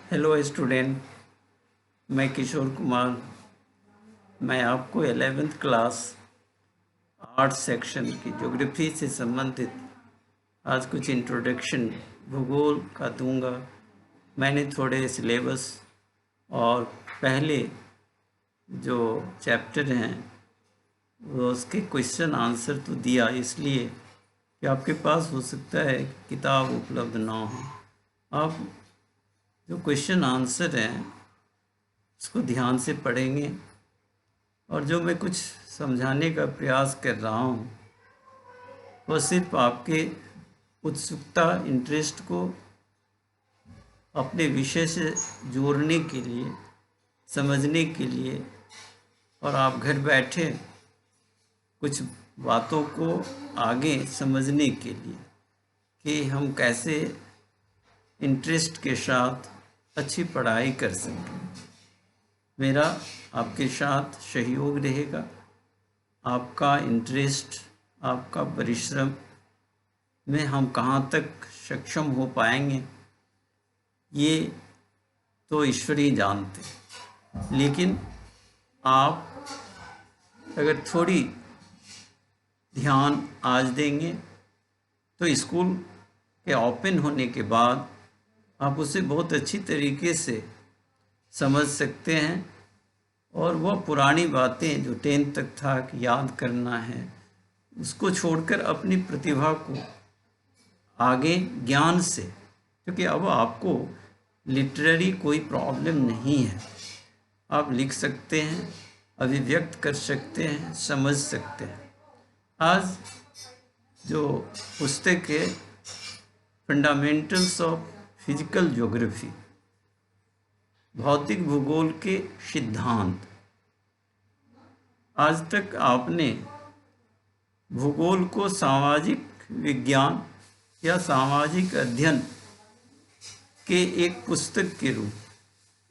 Hello student, मैं किशोर कुमार। मैं आपको 11th क्लास आर्ट्स सेक्शन की ज्योग्राफी से संबंधित आज कुछ इंट्रोडक्शन भूगोल का दूंगा। मैंने थोड़े सिलेबस और पहले जो चैप्टर हैं वो उसके क्वेश्चन आंसर तो दिया, इसलिए कि आपके पास हो सकता है किताब उपलब्ध ना हो। आप जो क्वेश्चन आंसर हैं उसको ध्यान से पढ़ेंगे और जो मैं कुछ समझाने का प्रयास कर रहा हूँ वह सिर्फ आपके उत्सुकता, इंटरेस्ट को अपने विषय से जोड़ने के लिए, समझने के लिए, और आप घर बैठे कुछ बातों को आगे समझने के लिए कि हम कैसे इंटरेस्ट के साथ अच्छी पढ़ाई कर सकें। मेरा आपके साथ सहयोग रहेगा। आपका इंटरेस्ट, आपका परिश्रम में हम कहाँ तक सक्षम हो पाएंगे ये तो ईश्वर ही जानते, लेकिन आप अगर थोड़ी ध्यान आज देंगे तो स्कूल के ओपन होने के बाद आप उसे बहुत अच्छी तरीके से समझ सकते हैं और वह पुरानी बातें जो 10th तक था कि याद करना है, उसको छोड़कर अपनी प्रतिभा को आगे ज्ञान से, क्योंकि अब आपको लिटरेरी कोई प्रॉब्लम नहीं है। आप लिख सकते हैं, अभिव्यक्त कर सकते हैं, समझ सकते हैं। आज जो पुस्तक है फंडामेंटल्स ऑफ फिजिकल ज्योग्राफी, भौतिक भूगोल के सिद्धांत, आज तक आपने भूगोल को सामाजिक विज्ञान या सामाजिक अध्ययन के एक पुस्तक के रूप,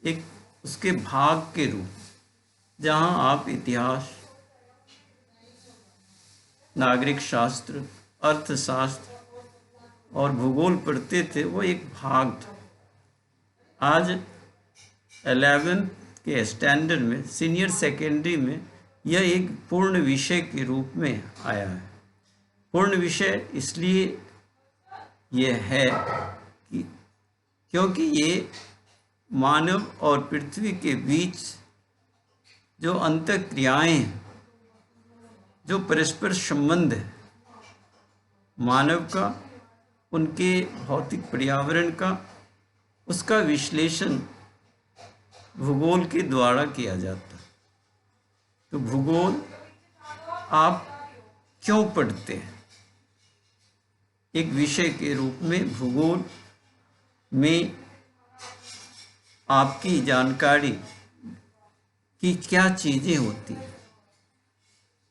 एक उसके भाग के रूप, जहां आप इतिहास, नागरिक शास्त्र, अर्थशास्त्र और भूगोल पढ़ते थे, वो एक भाग था। आज 11th के स्टैंडर्ड में, सीनियर सेकेंडरी में, यह एक पूर्ण विषय के रूप में आया है। पूर्ण विषय इसलिए यह है कि क्योंकि ये मानव और पृथ्वी के बीच जो अंतःक्रियाएं हैं, जो परस्पर संबंध है मानव का, उनके भौतिक पर्यावरण का, उसका विश्लेषण भूगोल के द्वारा किया जाता है। तो भूगोल आप क्यों पढ़ते हैं? एक विषय के रूप में भूगोल में आपकी जानकारी की क्या चीज़ें होती हैं।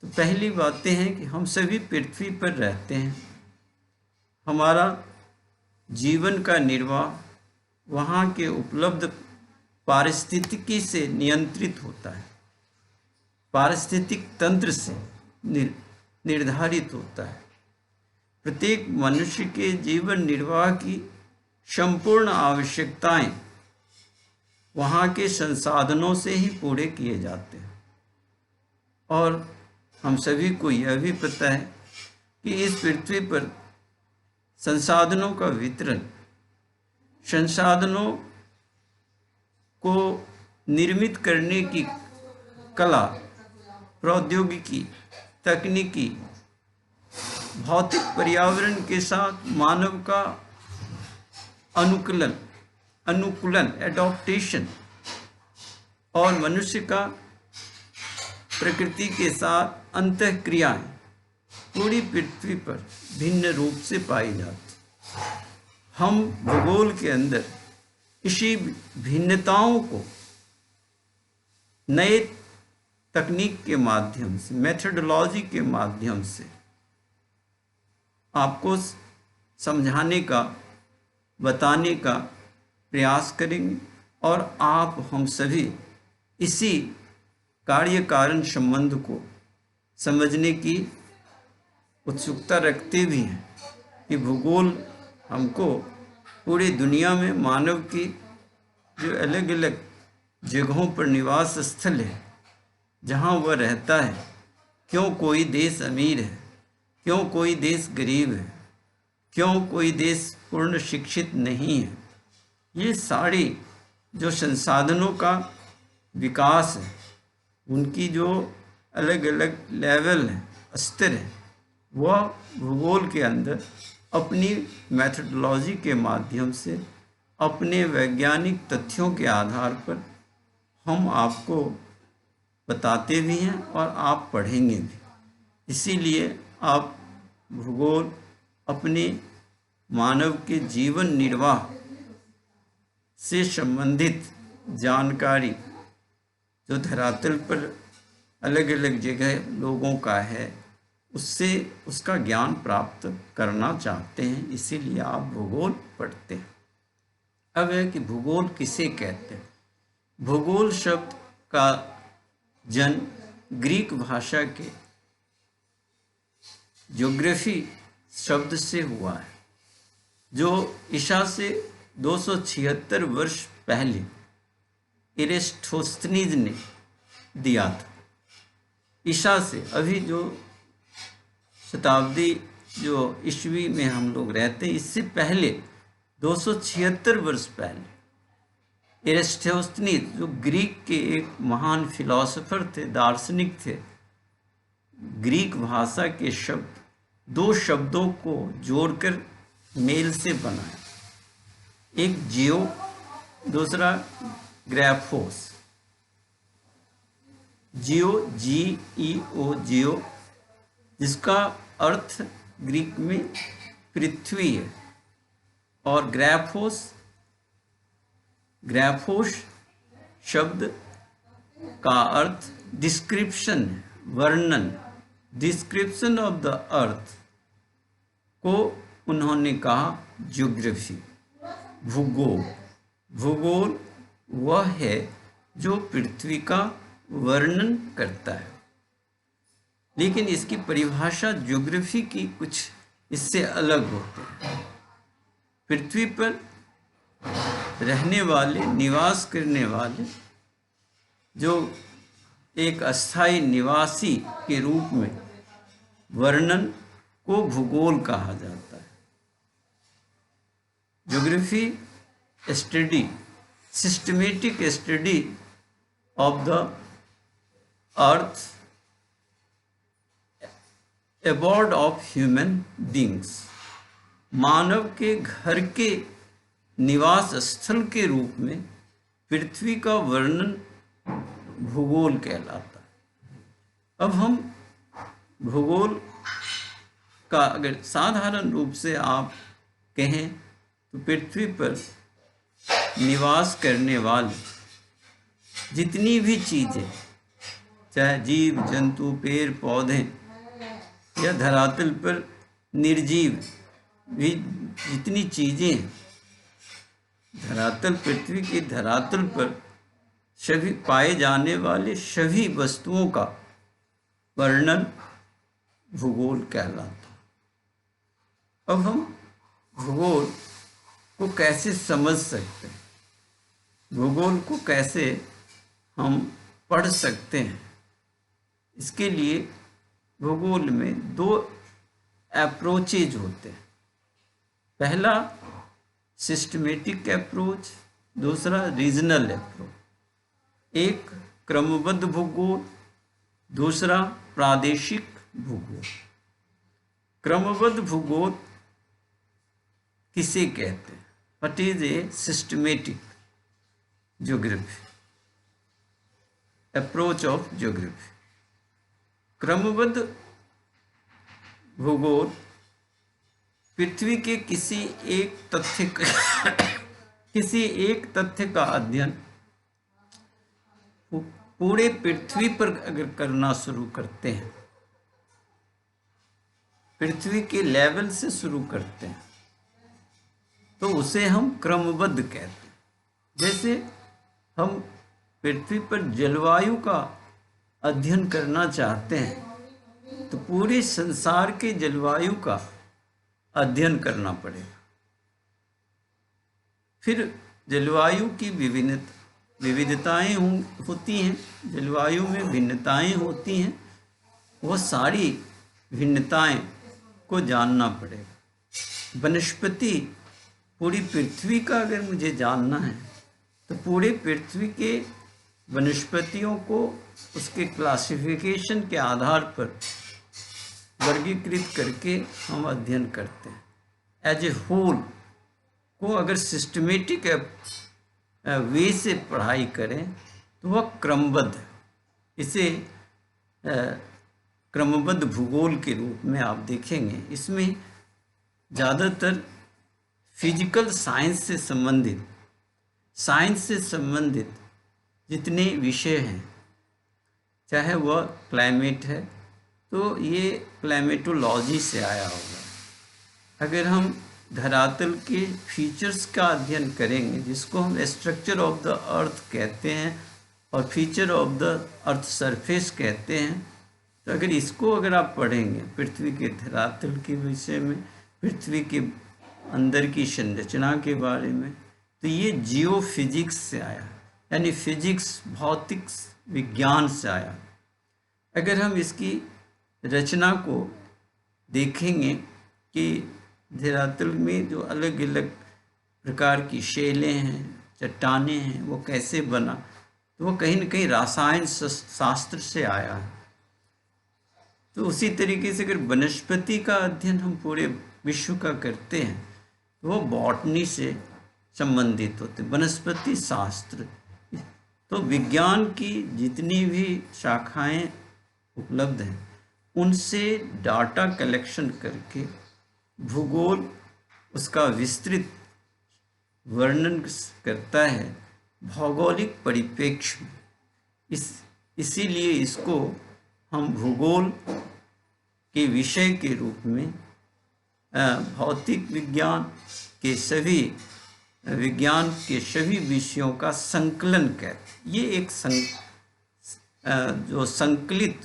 तो पहली बातें हैं कि हम सभी पृथ्वी पर रहते हैं। हमारा जीवन का निर्वाह वहाँ के उपलब्ध पारिस्थितिकी से नियंत्रित होता है, पारिस्थितिक तंत्र से निर्धारित होता है। प्रत्येक मनुष्य के जीवन निर्वाह की संपूर्ण आवश्यकताएं वहाँ के संसाधनों से ही पूरे किए जाते हैं। और हम सभी को यह भी पता है कि इस पृथ्वी पर संसाधनों का वितरण, संसाधनों को निर्मित करने की कला, प्रौद्योगिकी, तकनीकी, भौतिक पर्यावरण के साथ मानव का अनुकूलन, एडॉप्टेशन, और मनुष्य का प्रकृति के साथ अंतःक्रियाएं पूरी पृथ्वी पर भिन्न रूप से पाई जाती। हम भूगोल के अंदर इसी भिन्नताओं को नए तकनीक के माध्यम से, मेथोडोलॉजी के माध्यम से आपको समझाने का, बताने का प्रयास करेंगे। और आप, हम सभी इसी कार्य कारण संबंध को समझने की उत्सुकता रखते भी हैं कि भूगोल हमको पूरी दुनिया में मानव की जो अलग अलग जगहों पर निवास स्थल है जहाँ वह रहता है, क्यों कोई देश अमीर है, क्यों कोई देश गरीब है, क्यों कोई देश पूर्ण शिक्षित नहीं है, ये सारी जो संसाधनों का विकास है, उनकी जो अलग अलग लेवल है, स्तर है, वह भूगोल के अंदर अपनी मैथडोलॉजी के माध्यम से, अपने वैज्ञानिक तथ्यों के आधार पर हम आपको बताते भी हैं और आप पढ़ेंगे भी। इसीलिए आप भूगोल अपने मानव के जीवन निर्वाह से संबंधित जानकारी जो धरातल पर अलग अलग जगह लोगों का है, उससे उसका ज्ञान प्राप्त करना चाहते हैं, इसीलिए आप भूगोल पढ़ते हैं। अब है कि भूगोल किसे कहते हैं। भूगोल शब्द का जन्म ग्रीक भाषा के ज्योग्राफी शब्द से हुआ है, जो ईसा से 276 वर्ष पहले एरिस्टोस्थनीज ने दिया था। ईसा से अभी जो शताब्दी जो ईस्वी में हम लोग रहते हैं, इससे पहले 276 वर्ष पहले एरिस्टोस्थनीज, जो ग्रीक के एक महान फिलोसोफर थे, दार्शनिक थे, ग्रीक भाषा के शब्द, दो शब्दों को जोड़कर मेल से बनाया, एक जियो, दूसरा ग्राफोस। जियो, GEO, जियो, जिसका अर्थ ग्रीक में पृथ्वी है, और ग्राफोस शब्द का अर्थ डिस्क्रिप्शन है, वर्णन, डिस्क्रिप्शन ऑफ द अर्थ को उन्होंने कहा ज्योग्राफी, भूगोल। भूगोल वह है जो पृथ्वी का वर्णन करता है, लेकिन इसकी परिभाषा ज्योग्राफी की कुछ इससे अलग होती है। पृथ्वी पर रहने वाले, निवास करने वाले, जो एक अस्थायी निवासी के रूप में वर्णन को भूगोल कहा जाता है। Geography study, systematic study of the earth, abode of human beings, मानव के घर के निवास स्थल के रूप में पृथ्वी का वर्णन भूगोल कहलाता है। अब हम भूगोल का अगर साधारण रूप से आप कहें तो पृथ्वी पर निवास करने वाले जितनी भी चीज़ें, चाहे जीव जंतु, पेड़ पौधे, या धरातल पर निर्जीव भी जितनी चीज़ें हैं, धरातल, पृथ्वी की धरातल पर सभी पाए जाने वाले सभी वस्तुओं का वर्णन भूगोल कहलाता है। अब हम भूगोल को कैसे समझ सकते हैं, भूगोल को कैसे हम पढ़ सकते हैं, इसके लिए भूगोल में दो अप्रोचेज होते हैं। पहला सिस्टमेटिक अप्रोच, दूसरा रीजनल अप्रोच। एक क्रमबद्ध भूगोल, दूसरा प्रादेशिक भूगोल। क्रमबद्ध भूगोल किसे कहते हैं? What is a systematic geography, approach of geography. क्रमबद्ध भूगोल पृथ्वी के किसी एक तथ्य का अध्ययन पूरे पृथ्वी पर अगर करना शुरू करते हैं, पृथ्वी के लेवल से शुरू करते हैं, तो उसे हम क्रमबद्ध कहते हैं। जैसे हम पृथ्वी पर जलवायु का अध्ययन करना चाहते हैं, तो पूरे संसार के जलवायु का अध्ययन करना पड़ेगा। फिर जलवायु की विविधताएं होती हैं, जलवायु में भिन्नताएं होती हैं, वो सारी भिन्नताएं को जानना पड़ेगा। वनस्पति, पूरी पृथ्वी का अगर मुझे जानना है तो पूरे पृथ्वी के वनस्पतियों को उसके क्लासिफिकेशन के आधार पर वर्गीकृत करके हम अध्ययन करते हैं। एज ए होल को अगर सिस्टमेटिक वे से पढ़ाई करें तो वह क्रमबद्ध, इसे क्रमबद्ध भूगोल के रूप में आप देखेंगे। इसमें ज़्यादातर फिजिकल साइंस से संबंधित जितने विषय हैं, चाहे वह क्लाइमेट है तो ये क्लाइमेटोलॉजी से आया होगा। अगर हम धरातल के फीचर्स का अध्ययन करेंगे, जिसको हम स्ट्रक्चर ऑफ द अर्थ कहते हैं और feature of the earth surface कहते हैं, तो अगर आप पढ़ेंगे पृथ्वी के धरातल के विषय में, पृथ्वी के अंदर की संरचना के बारे में, तो ये जियो फिजिक्स से आया, यानी फिजिक्स, भौतिक विज्ञान से आया। अगर हम इसकी रचना को देखेंगे कि धरातल में जो अलग अलग प्रकार की शैलें हैं, चट्टानें हैं, वो कैसे बना, तो वो कहीं न कहीं रसायन शास्त्र से आया है। तो उसी तरीके से अगर वनस्पति का अध्ययन हम पूरे विश्व का करते हैं तो वो बॉटनी से संबंधित होते, वनस्पति शास्त्र। तो विज्ञान की जितनी भी शाखाएं उपलब्ध हैं उनसे डाटा कलेक्शन करके भूगोल उसका विस्तृत वर्णन करता है भौगोलिक परिप्रेक्ष्य में। इसीलिए इसको हम भूगोल के विषय के रूप में भौतिक विज्ञान के सभी विषयों का संकलन कहते हैं। ये एक जो संकलित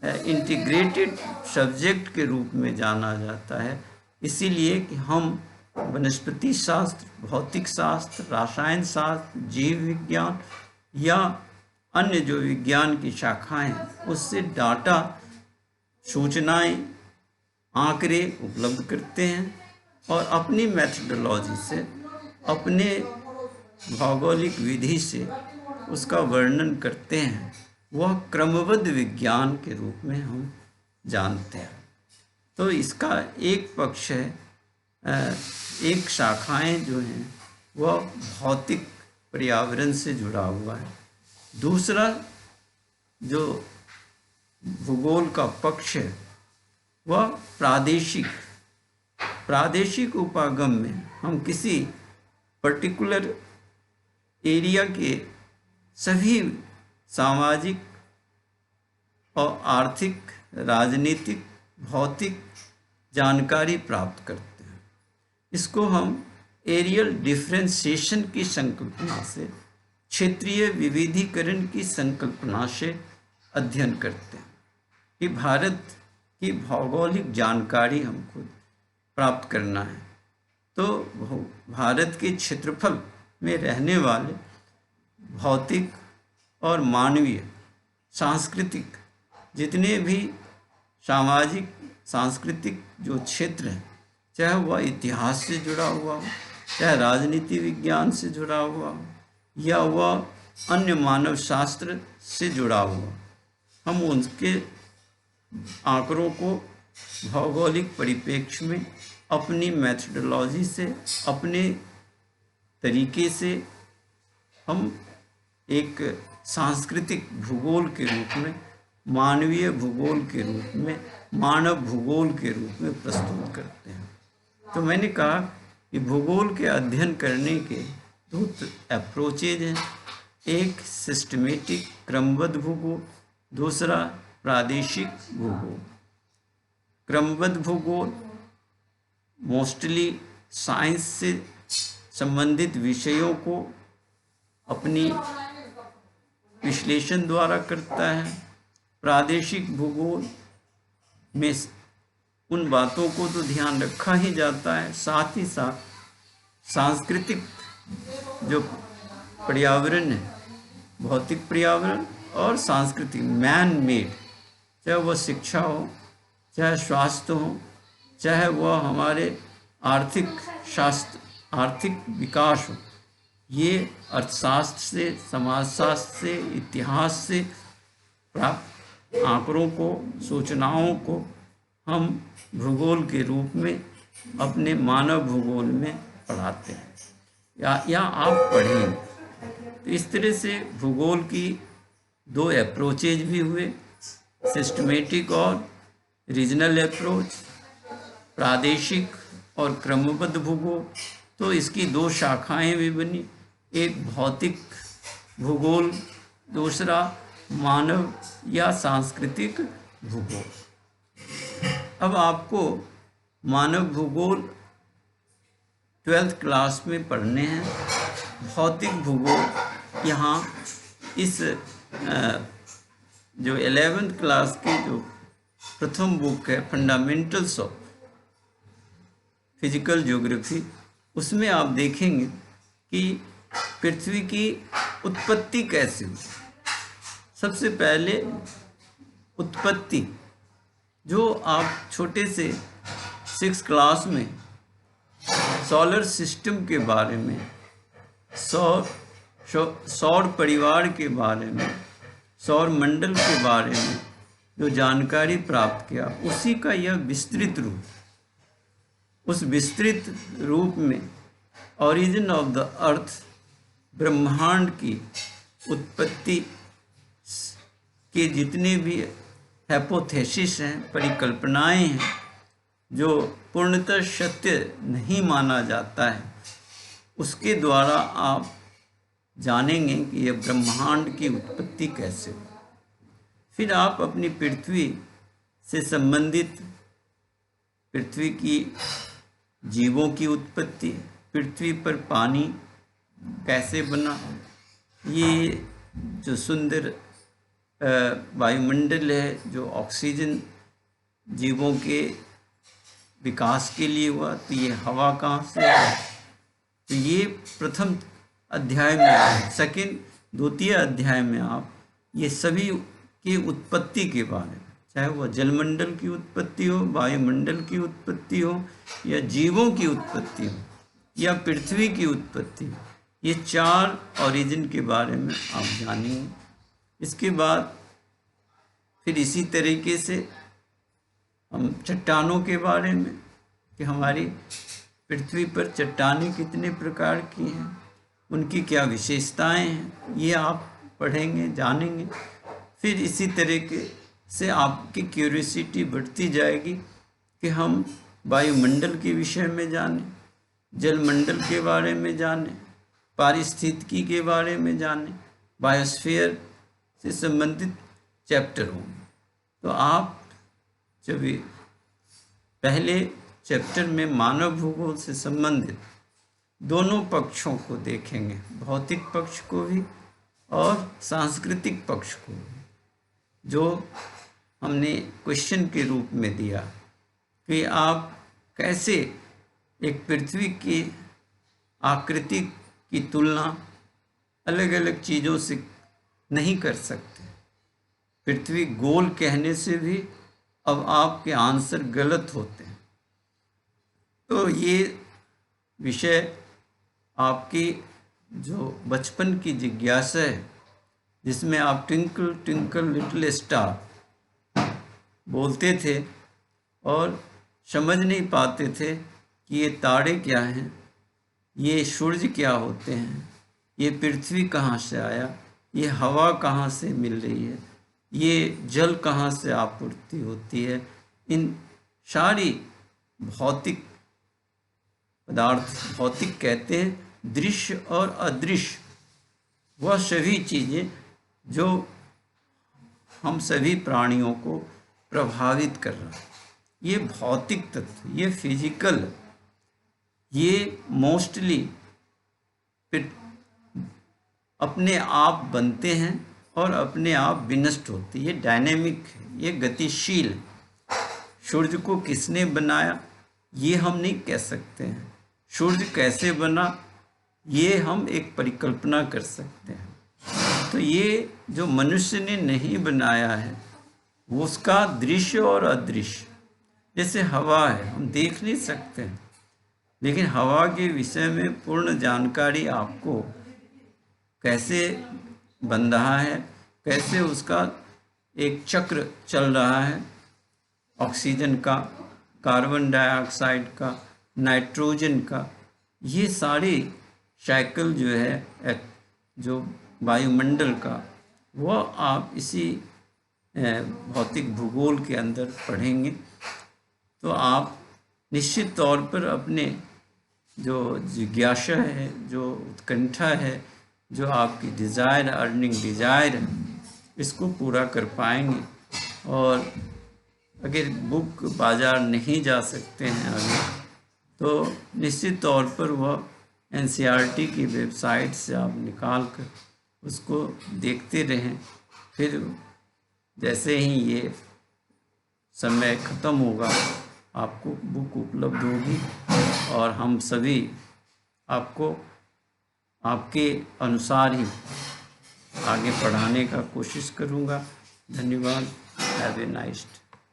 इंटीग्रेटेड सब्जेक्ट के रूप में जाना जाता है। इसीलिए कि हम वनस्पति शास्त्र, भौतिक शास्त्र, रसायन शास्त्र, जीव विज्ञान या अन्य जो विज्ञान की शाखाएं हैं उससे डाटा, सूचनाएं, आंकड़े उपलब्ध करते हैं और अपनी मेथडोलॉजी से, अपने भौगोलिक विधि से उसका वर्णन करते हैं। वह क्रमबद्ध विज्ञान के रूप में हम जानते हैं। तो इसका एक पक्ष है, एक शाखाएं जो हैं वह भौतिक पर्यावरण से जुड़ा हुआ है। दूसरा जो भूगोल का पक्ष है वह प्रादेशिक उपागम में हम किसी पर्टिकुलर एरिया के सभी सामाजिक और आर्थिक, राजनीतिक, भौतिक जानकारी प्राप्त करते हैं। इसको हम एरियल डिफरेंशिएशन की संकल्पना से, क्षेत्रीय विविधीकरण की संकल्पना से अध्ययन करते हैं कि भारत की भौगोलिक जानकारी हमको प्राप्त करना है। तो भारत के क्षेत्रफल में रहने वाले भौतिक और मानवीय, सांस्कृतिक, जितने भी सामाजिक सांस्कृतिक जो क्षेत्र हैं, चाहे वह इतिहास से जुड़ा हुआ हो, चाहे राजनीति विज्ञान से जुड़ा हुआ हो, या वह अन्य मानव शास्त्र से जुड़ा हुआ, हम उनके आंकड़ों को भौगोलिक परिप्रेक्ष्य में अपनी मेथडोलॉजी से, अपने तरीके से हम एक सांस्कृतिक भूगोल के रूप में, मानवीय भूगोल के रूप में, मानव भूगोल के रूप में प्रस्तुत करते हैं। तो मैंने कहा कि भूगोल के अध्ययन करने के दो अप्रोचेज हैं, एक सिस्टमेटिक क्रमबद्ध भूगोल, दूसरा प्रादेशिक भूगोल। क्रमबद्ध भूगोल मोस्टली साइंस से संबंधित विषयों को अपनी विश्लेषण द्वारा करता है। प्रादेशिक भूगोल में उन बातों को तो ध्यान रखा ही जाता है, साथ ही साथ सांस्कृतिक जो पर्यावरण है, भौतिक पर्यावरण और सांस्कृतिक मैन मेड, चाहे वह शिक्षा हो, चाहे स्वास्थ्य हो, चाहे वह हमारे आर्थिक शास्त्र, आर्थिक विकास हो, ये अर्थशास्त्र से, समाजशास्त्र से, इतिहास से प्राप्त आंकड़ों को, सूचनाओं को हम भूगोल के रूप में अपने मानव भूगोल में पढ़ाते हैं या आप पढ़ें। तो इस तरह से भूगोल की दो अप्रोचेज भी हुए, सिस्टमेटिक और रीजनल अप्रोच, प्रादेशिक और क्रमबद्ध भूगोल। तो इसकी दो शाखाएं भी बनी, एक भौतिक भूगोल, दूसरा मानव या सांस्कृतिक भूगोल। अब आपको मानव भूगोल 12th क्लास में पढ़ने हैं। भौतिक भूगोल यहाँ इस जो 11th क्लास की जो प्रथम बुक है, फंडामेंटल्स ऑफ फिजिकल ज्योग्राफी, उसमें आप देखेंगे कि पृथ्वी की उत्पत्ति कैसे हुई। सबसे पहले उत्पत्ति, जो आप छोटे से 6th क्लास में सोलर सिस्टम के बारे में, सौर परिवार के बारे में, सौर मंडल के बारे में जो जानकारी प्राप्त किया, उसी का यह विस्तृत रूप। उस विस्तृत रूप में ओरिजिन ऑफ द अर्थ, ब्रह्मांड की उत्पत्ति के जितने भी हाइपोथेसिस हैं, परिकल्पनाएं हैं, जो पूर्णतः सत्य नहीं माना जाता है, उसके द्वारा आप जानेंगे कि यह ब्रह्मांड की उत्पत्ति कैसे हुई। फिर आप अपनी पृथ्वी से संबंधित पृथ्वी की जीवों की उत्पत्ति, पृथ्वी पर पानी कैसे बना, ये जो सुंदर वायुमंडल है, जो ऑक्सीजन जीवों के विकास के लिए हुआ, तो ये हवा कहाँ से है, तो ये प्रथम अध्याय में, द्वितीय अध्याय में आप ये सभी की उत्पत्ति के बारे में, चाहे वह जलमंडल की उत्पत्ति हो, वायुमंडल की उत्पत्ति हो, या जीवों की उत्पत्ति हो, या पृथ्वी की उत्पत्ति हो, ये 4 ओरिजिन के बारे में आप जानेंगे। इसके बाद फिर इसी तरीके से हम चट्टानों के बारे में, कि हमारी पृथ्वी पर चट्टानें कितने प्रकार की हैं, उनकी क्या विशेषताएं हैं, ये आप पढ़ेंगे, जानेंगे। फिर इसी तरीके से आपकी क्यूरियोसिटी बढ़ती जाएगी कि हम वायुमंडल के विषय में जानें, जलमंडल के बारे में जानें, पारिस्थितिकी के बारे में जानें, बायोस्फीयर से संबंधित चैप्टर होंगे। तो आप जब पहले चैप्टर में मानव भूगोल से संबंधित दोनों पक्षों को देखेंगे, भौतिक पक्ष को भी और सांस्कृतिक पक्ष को भी, जो हमने क्वेश्चन के रूप में दिया कि आप कैसे एक पृथ्वी की आकृति की तुलना अलग अलग चीज़ों से नहीं कर सकते। पृथ्वी गोल कहने से भी अब आपके आंसर गलत होते हैं। तो ये विषय आपकी जो बचपन की जिज्ञासा है, जिसमें आप ट्विंकल ट्विंकल लिटिल स्टार बोलते थे और समझ नहीं पाते थे कि ये तारे क्या हैं, ये सूर्य क्या होते हैं, ये पृथ्वी कहाँ से आया, ये हवा कहाँ से मिल रही है, ये जल कहाँ से आपूर्ति होती है, इन सारी भौतिक पदार्थ, भौतिक कहते हैं दृश्य और अदृश्य, वह सभी चीज़ें जो हम सभी प्राणियों को प्रभावित कर रहा है, ये भौतिक तत्व, ये फिजिकल, ये मोस्टली अपने आप बनते हैं और अपने आप विनष्ट होते हैं। ये डायनेमिक है, ये गतिशील है। सूर्य को किसने बनाया ये हम नहीं कह सकते हैं, सूर्य कैसे बना ये हम एक परिकल्पना कर सकते हैं। तो ये जो मनुष्य ने नहीं बनाया है वो उसका दृश्य और अदृश्य, जैसे हवा है, हम देख नहीं सकते हैं, लेकिन हवा के विषय में पूर्ण जानकारी आपको कैसे बन रहा है, कैसे उसका एक चक्र चल रहा है, ऑक्सीजन का, कार्बन डाइऑक्साइड का, नाइट्रोजन का, ये सारी साइकिल जो है जो वायुमंडल का, वह आप इसी भौतिक भूगोल के अंदर पढ़ेंगे तो आप निश्चित तौर पर अपने जो जिज्ञासा है, जो उत्कंठा है, जो आपकी डिज़ायर, अर्निंग डिज़ायर है, इसको पूरा कर पाएंगे। और अगर बुक बाज़ार नहीं जा सकते हैं अभी, तो निश्चित तौर पर वह एनसीईआरटी की वेबसाइट से आप निकाल कर उसको देखते रहें। फिर जैसे ही ये समय ख़त्म होगा आपको बुक उपलब्ध होगी और हम सभी आपको आपके अनुसार ही आगे पढ़ाने का कोशिश करूँगा। धन्यवाद। Have a nice day.